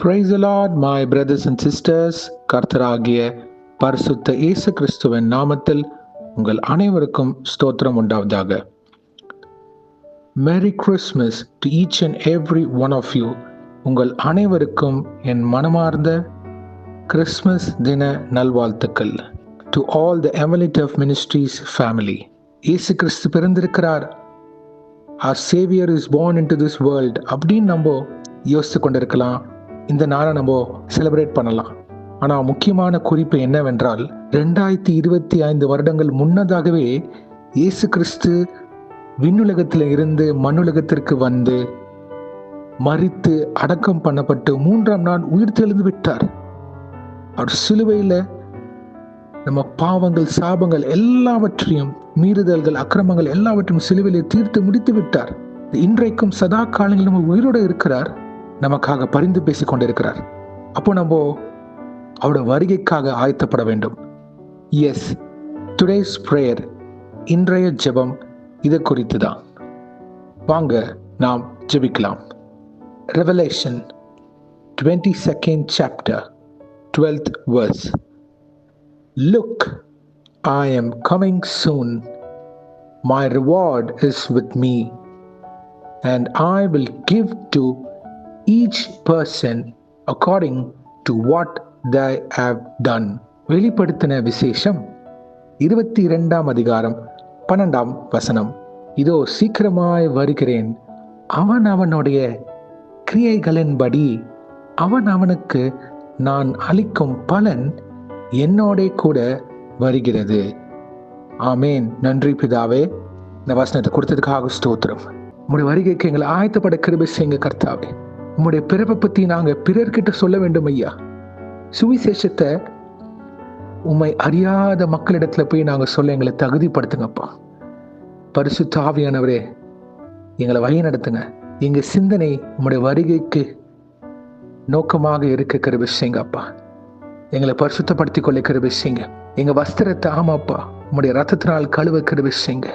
Praise the Lord, my brothers and sisters. கர்த்தராகிய பரிசுத்த இயேசு கிறிஸ்துவின் நாமத்தில் உங்கள் அனைவருக்கும் ஸ்தோத்திரம் உண்டாவதாக. Merry Christmas to each and every one of you. உங்கள் அனைவருக்கும் என் மனமார்ந்த கிறிஸ்மஸ் தின நல்வாழ்த்துக்கள். To all the Emelite of Ministries family. இயேசு கிறிஸ்து பிறந்திருக்கிறார். Our Savior is born into this world. அப்படின்னு நம்ம யோசித்து கொண்டிருக்கலாம். இந்த நாளை நம்ம செலிப்ரேட் பண்ணலாம். ஆனால் முக்கியமான குறிப்பு என்னவென்றால் 2025 வருடங்கள் முன்னதாகவே இயேசு கிறிஸ்து விண்ணுலகத்தில் இருந்து மண்ணுலகத்திற்கு வந்து மரித்து அடக்கம் பண்ணப்பட்டு 3ஆம் நாள் உயிர் தெழுந்து விட்டார். அவர் சிலுவையில் நம்ம பாவங்கள், சாபங்கள் எல்லாவற்றையும், மீறுதல்கள், அக்கிரமங்கள் எல்லாவற்றையும் சிலுவையிலே தீர்த்து முடித்து விட்டார். இன்றைக்கும் சதா காலங்களில் நம்ம உயிரோடு இருக்கிறார், நமக்காக பரிந்து பேசிக் கொண்டிருக்கிறார். அப்போ நம்ம அவருடைய வருகைக்காக ஆயத்தப்பட வேண்டும். எஸ், டுடேஸ் பிரேயர், இன்றைய ஜெபம் இதை குறித்து தான். வாங்க நாம் ஜெபிக்கலாம். Revelation 22nd chapter 12th verse. Look, I am coming soon. My reward is with me, and I will give to each person according to what they have done. வெளிப்படுத்தின விசேஷம் 22ஆம் அதிகாரம் 12ஆம் வசனம். இதோ சீக்கிரமாய் வருகிறேன், அவன் அவனுடைய கிரியைகளின்படி அவனுக்கு நான் அளிக்கும் பலன் என்னோட கூட வருகிறது. ஆமேன். நன்றி பிதாவே, இந்த வசனத்தை கொடுத்ததுக்காக ஸ்தோத்திரம். உம்முடைய வருகைக்கு எங்களை ஆயத்தப்பட கிருபை செய்யுங்க கர்த்தாவே. உம்முடைய பிறப்பை பற்றி நாங்கள் பிறர்கிட்ட சொல்ல வேண்டும் ஐயா. சுவிசேஷத்தை உம்மை அறியாத மக்களிடத்துல போய் நாங்கள் சொல்ல எங்களை தகுதிப்படுத்துங்கப்பா. பரிசுத்த ஆவியானவரே, எங்களை வழி நடத்துங்க. எங்க சிந்தனை உம்முடைய வருகைக்கு நோக்கமாக இருக்க கிருபை செய்யுங்க அப்பா. எங்களை பரிசுத்தப்படுத்திக் கொள்ள கிருபை செய்யுங்க. எங்க வஸ்திரத்தை ஆமாப்பா உம்முடைய ரத்தத்தினால் கழுவ கிருபை செய்யுங்க.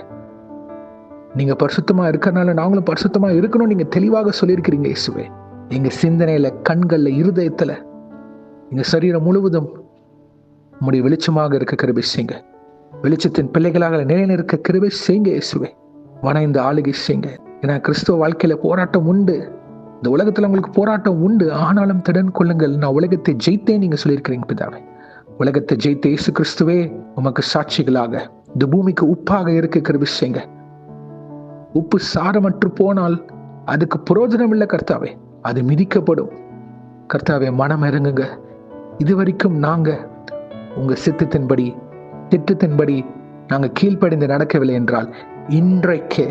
நீங்க பரிசுத்தமா இருக்கிறனால நாங்களும் பரிசுத்தமா இருக்கணும் நீங்க தெளிவாக சொல்லியிருக்கிறீங்க இயேசுவே. எங்க சிந்தனையில, கண்கள்ல, இருதயத்துல, எங்க சரீரம் முழுவதும் உம்முடைய வெளிச்சமாக இருக்க கிருபை செய்யுங்க. வெளிச்சத்தின் பிள்ளைகளாக நிலைநிற்க கிருபை செய்யுங்க இயேசுவே. வணைந்து ஆளுகை செய்யுங்க. ஏன்னா கிறிஸ்துவ வாழ்க்கையில போராட்டம் உண்டு, இந்த உலகத்துல உங்களுக்கு போராட்டம் உண்டு, ஆனாலும் திடன் கொள்ளுங்கள், நான் உலகத்தை ஜெயித்தேன் நீங்க சொல்லியிருக்கிறீங்க பிதாவே. உலகத்தை ஜெயித்த இயேசு கிறிஸ்துவே உமக்கு சாட்சிகளாக இந்த பூமிக்கு உப்பாக இருக்க கிருபை செய்யுங்க. உப்பு சாரமற்று போனால் அதுக்கு புரோஜனம் இல்லை கர்த்தாவே, அது மிதிக்கப்படும். கர்த்தாவே, மனம் இறங்குங்க. இதுவரைக்கும் நாங்க உங்க சித்தத்தின்படி, திட்டத்தின்படி நாங்க கீழ்ப்படிந்து நடக்கவில்லை என்றால் இன்றைக்கே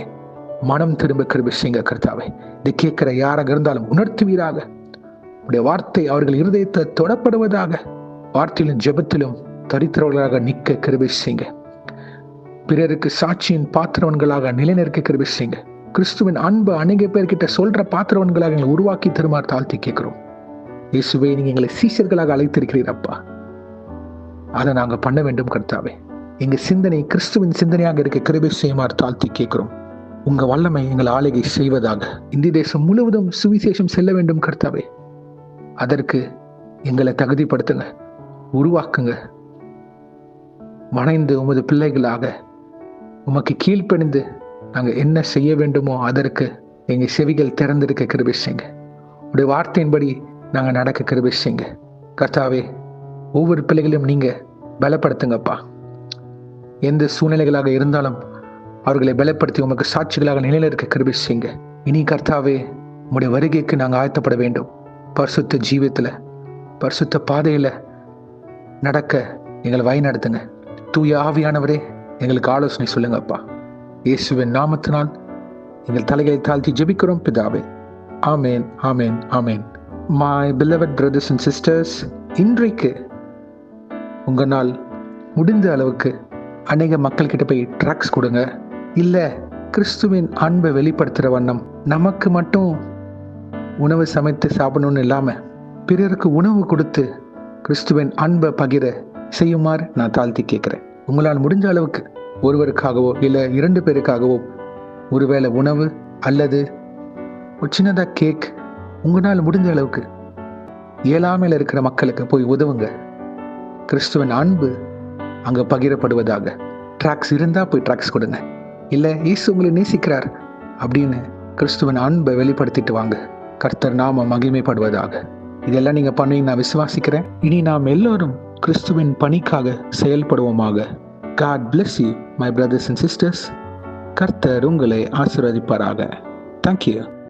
மனம் திரும்ப கிருபை செய்யுங்க கர்த்தாவே. இதை கேட்கிற யாராக இருந்தாலும் உணர்த்துவீராக. உடைய வார்த்தை அவர்கள் இருதயத்தை தொடப்படுவதாக. வார்த்தையிலும் ஜெபத்திலும் தரித்திரவர்களாக நிற்க கிருபை செய்யுங்க. பிறருக்கு சாட்சியின் பாத்திரவன்களாக நிலைநிற்க கிருபை செய்யுங்க. கிறிஸ்துவின் அன்பு அநேக பேர்கிட்ட சொல்ற பாத்திரவன்களாக எங்களை உருவாக்கி தருமாறு தாழ்த்தி கேட்கிறோம். இயேசுவே, நீங்க எங்களை சீஷர்களாக அழைத்திருக்கிறீரப்பா. அதை நாங்க பண்ண வேண்டும் கர்த்தாவே. எங்க சிந்தனை கிறிஸ்துவின் சிந்தனையாக இருக்க கிருபை செய்யுமாறு தாழ்த்தி கேட்கிறோம். உங்க வல்லமை எங்களை ஆளுகை செய்வதாக. இந்திய தேசம் முழுவதும் சுவிசேஷம் செல்ல வேண்டும் கர்த்தாவே. அதற்கு எங்களை தகுதிப்படுத்துங்க, உருவாக்குங்க. வணைந்து உமது பிள்ளைகளாக உமக்கு கீழ்ப்பணிந்து நாங்கள் என்ன செய்ய வேண்டுமோ அதற்கு எங்கள் செவிகள் திறந்திருக்க கிருபை செய்யுங்க. உடைய வார்த்தையின்படி நாங்கள் நடக்க கிருபை செய்யுங்க கர்த்தாவே. ஒவ்வொரு பிள்ளைகளையும் நீங்க பலப்படுத்துங்கப்பா. எந்த சூழ்நிலைகளாக இருந்தாலும் அவர்களை பலப்படுத்தி உமக்கு சாட்சிகளாக நிலைநிற்க கிருபை செய்யுங்க. இனி கர்த்தாவே, உம்முடைய வருகைக்கு நாங்கள் ஆயத்தப்பட வேண்டும். பரிசுத்த ஜீவியத்துல, பரிசுத்த பாதையில நடக்க எங்களை வழி நடத்துங்க. தூய ஆவியானவரே, எங்களுக்கு ஆலோசனை சொல்லுங்கப்பா. இயேசுவின் நாமத்தினால் எங்கள் தலைகளை தாழ்த்தி ஜெபிக்கிறோம் பிதாவே. ஆமேன், ஆமேன், ஆமேன். My beloved brothers and sisters, இன்றைக்கு உங்களால் முடிந்த அளவுக்கு அநேக மக்கள் கிட்ட போய் ட்ரக்ஸ் கொடுங்க. இல்ல கிறிஸ்துவின் அன்பை வெளிப்படுத்துற வண்ணம் நமக்கு மட்டும் உணவு சமைத்து சாப்பிடணும்னு இல்லாம பிறருக்கு உணவு கொடுத்து கிறிஸ்துவின் அன்பை பகிர செய்யுமாறு நான் தாழ்த்தி கேட்கிறேன். உங்களால் முடிஞ்ச அளவுக்கு ஒருவருக்காகவோ இல்லை 2 பேருக்காகவோ ஒருவேளை உணவு அல்லது ஒரு சின்னதாக கேக் உங்களால் முடிஞ்ச அளவுக்கு இயலாமையில் இருக்கிற மக்களுக்கு போய் உதவுங்க. கிறிஸ்துவின் அன்பு அங்கே பகிரப்படுவதாக. ட்ராக்ஸ் இருந்தால் போய் ட்ராக்ஸ் கொடுங்க. இல்லை இயேசு உங்களை நேசிக்கிறார் அப்படின்னு கிறிஸ்துவின் அன்பை வெளிப்படுத்திட்டு வாங்க. கர்த்தர் நாம மகிமைப்படுவதாக. இதெல்லாம் நீங்கள் பண்ணுவீங்க நான் விசுவாசிக்கிறேன். இனி நாம் எல்லோரும் கிறிஸ்துவின் பணிக்காக செயல்படுவோமாக. God bless you, my brothers and sisters. கர்த்தர் உங்களை ஆசீர்வதிப்பாராக. Thank you.